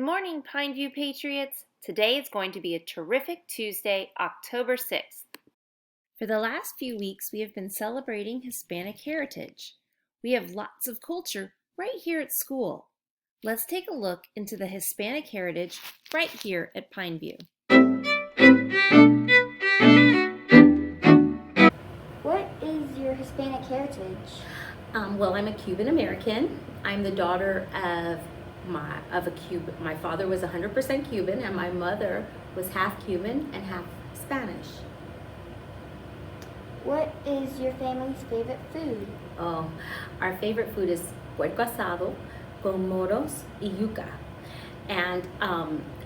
morning, Pineview Patriots. Today is going to be a terrific Tuesday, October 6th. For the last few weeks, we have been celebrating Hispanic Heritage. We have lots of culture right here at school. Let's take a look into the Hispanic Heritage right here at Pineview. What is your Hispanic heritage? Well, I'm a Cuban American. I'm the daughter of a Cuban. My father was 100% Cuban, and my mother was half Cuban and half Spanish. What is your family's favorite food? Oh, our favorite food is puerco asado con moros y yuca. And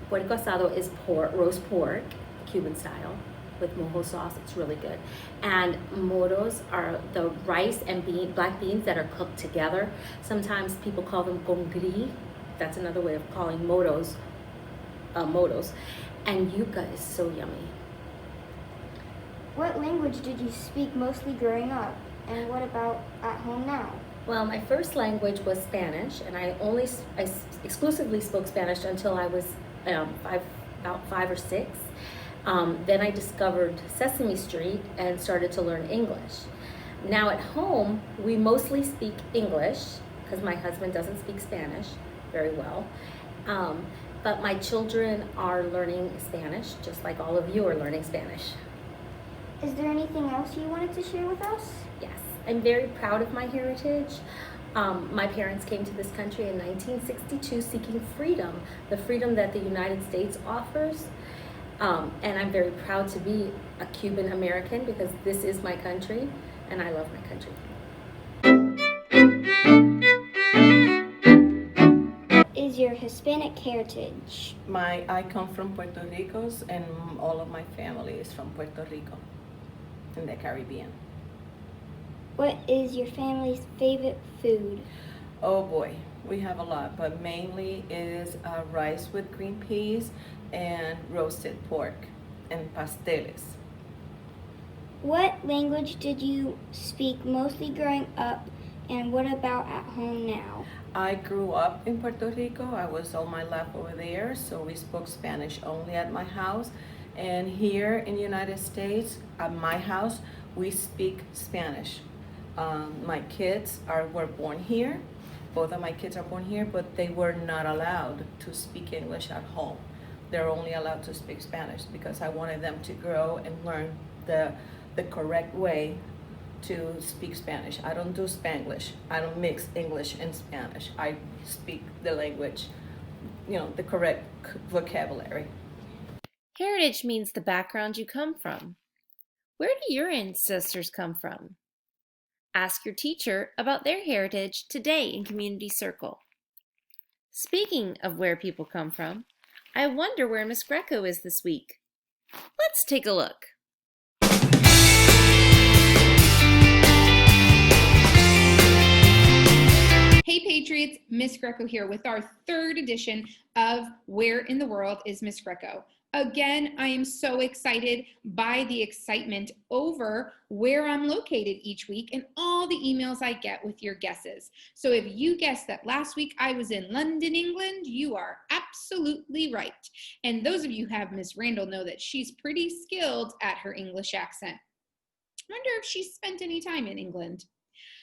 puerco asado is roast pork, Cuban style, with mojo sauce. It's really good. And moros are the rice and black beans that are cooked together. Sometimes people call them con gris. That's another way of calling moros. And yuca is so yummy. What language did you speak mostly growing up? And what about at home now? Well, my first language was Spanish, and I exclusively spoke Spanish until I was about 5 or 6. Then I discovered Sesame Street and started to learn English. Now at home, we mostly speak English because my husband doesn't speak Spanish very well. But my children are learning Spanish, just like all of you are learning Spanish. Is there anything else you wanted to share with us? Yes, I'm very proud of my heritage. My parents came to this country in 1962 seeking freedom, the freedom that the United States offers. And I'm very proud to be a Cuban American because this is my country and I love my country. What is your Hispanic heritage? I come from Puerto Rico, and all of my family is from Puerto Rico in the Caribbean. What is your family's favorite food? Oh boy, we have a lot, but mainly is rice with green peas and roasted pork and pasteles. What language did you speak mostly growing up, and what about at home now? I grew up in Puerto Rico. I was all my life over there, so we spoke Spanish only at my house. And here in the United States, at my house, we speak Spanish. My kids were born here. Both of my kids are born here, but they were not allowed to speak English at home. They're only allowed to speak Spanish because I wanted them to grow and learn the correct way to speak Spanish. I don't do Spanglish. I don't mix English and Spanish. I speak the language, the correct vocabulary. Heritage means the background you come from. Where do your ancestors come from? Ask your teacher about their heritage today in Community Circle. Speaking of where people come from, I wonder where Miss Greco is this week. Let's take a look. Hey Patriots, Miss Greco here with our third edition of Where in the World is Miss Greco? Again, I am so excited by the excitement over where I'm located each week and all the emails I get with your guesses. So if you guessed that last week I was in London, England, you are absolutely right. And those of you who have Miss Randall know that she's pretty skilled at her English accent. I wonder if she's spent any time in England.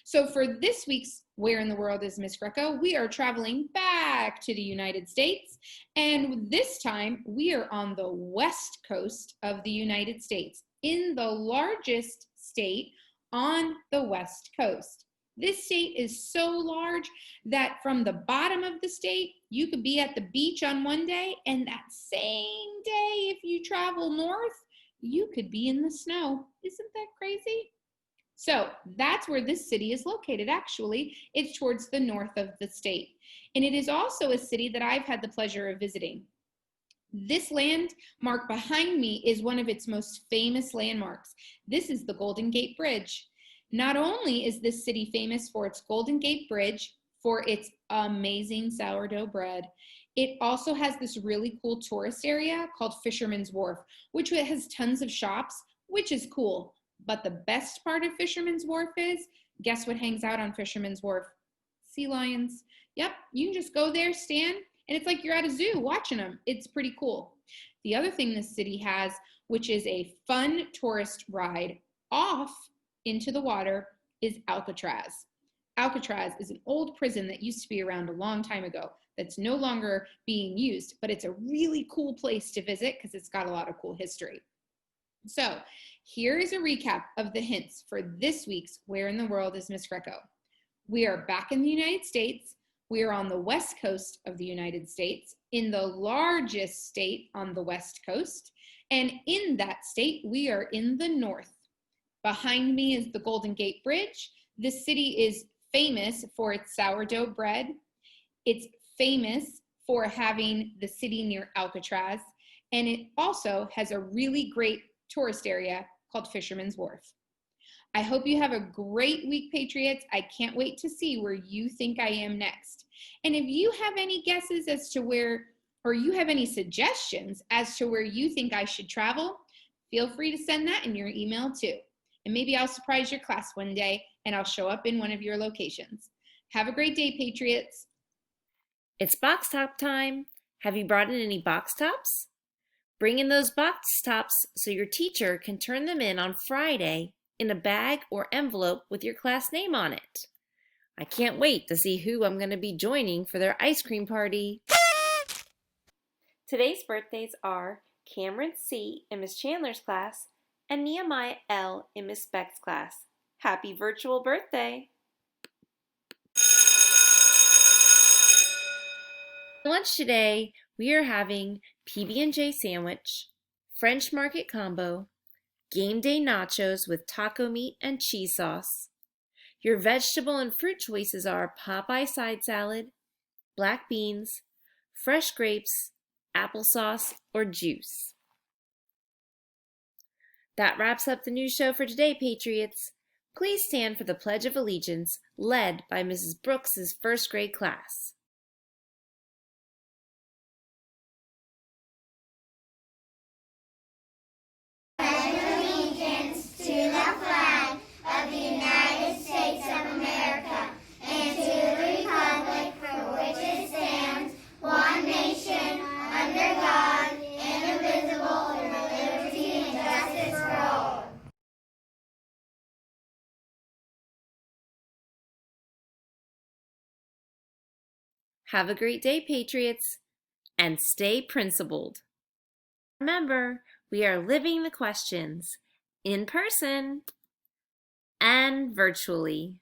So for this week's Where in the World is Miss Greco, we are traveling back to the United States, and this time we are on the west coast of the United States, in the largest state on the west coast. This state is so large that from the bottom of the state, you could be at the beach on one day, and that same day, if you travel north, you could be in the snow. Isn't that crazy? So that's where this city is located, actually. It's towards the north of the state. And it is also a city that I've had the pleasure of visiting. This landmark behind me is one of its most famous landmarks. This is the Golden Gate Bridge. Not only is this city famous for its Golden Gate Bridge, for its amazing sourdough bread, it also has this really cool tourist area called Fisherman's Wharf, which has tons of shops, which is cool. But the best part of Fisherman's Wharf is, guess what hangs out on Fisherman's Wharf? Sea lions. Yep, you can just go there, stand, And it's like you're at a zoo watching them. It's pretty cool. The other thing this city has, which is a fun tourist ride off into the water, is Alcatraz. Alcatraz is an old prison that used to be around a long time ago that's no longer being used, but it's a really cool place to visit because it's got a lot of cool history. So here is a recap of the hints for this week's Where in the World is Miss Greco? We are back in the United States. We are on the west coast of the United States, in the largest state on the west coast. And in that state, we are in the north. Behind me is the Golden Gate Bridge. This city is famous for its sourdough bread. It's famous for having the city near Alcatraz. And it also has a really great tourist area called Fisherman's Wharf. I hope you have a great week, Patriots. I can't wait to see where you think I am next. And if you have any guesses as to where, or you have any suggestions as to where you think I should travel, feel free to send that in your email too. And maybe I'll surprise your class one day and I'll show up in one of your locations. Have a great day, Patriots. It's box top time. Have you brought in any box tops? Bring in those box tops so your teacher can turn them in on Friday in a bag or envelope with your class name on it. I can't wait to see who I'm going to be joining for their ice cream party. Today's birthdays are Cameron C. in Miss Chandler's class and Nehemiah L. in Miss Beck's class. Happy virtual birthday! For lunch today, we are having PB&J sandwich, French market combo, game day nachos with taco meat and cheese sauce. Your vegetable and fruit choices are Popeye side salad, black beans, fresh grapes, applesauce, or juice. That wraps up the news show for today, Patriots. Please stand for the Pledge of Allegiance, led by Mrs. Brooks's first grade class. Have a great day, Patriots, and stay principled. Remember, we are living the questions in person and virtually.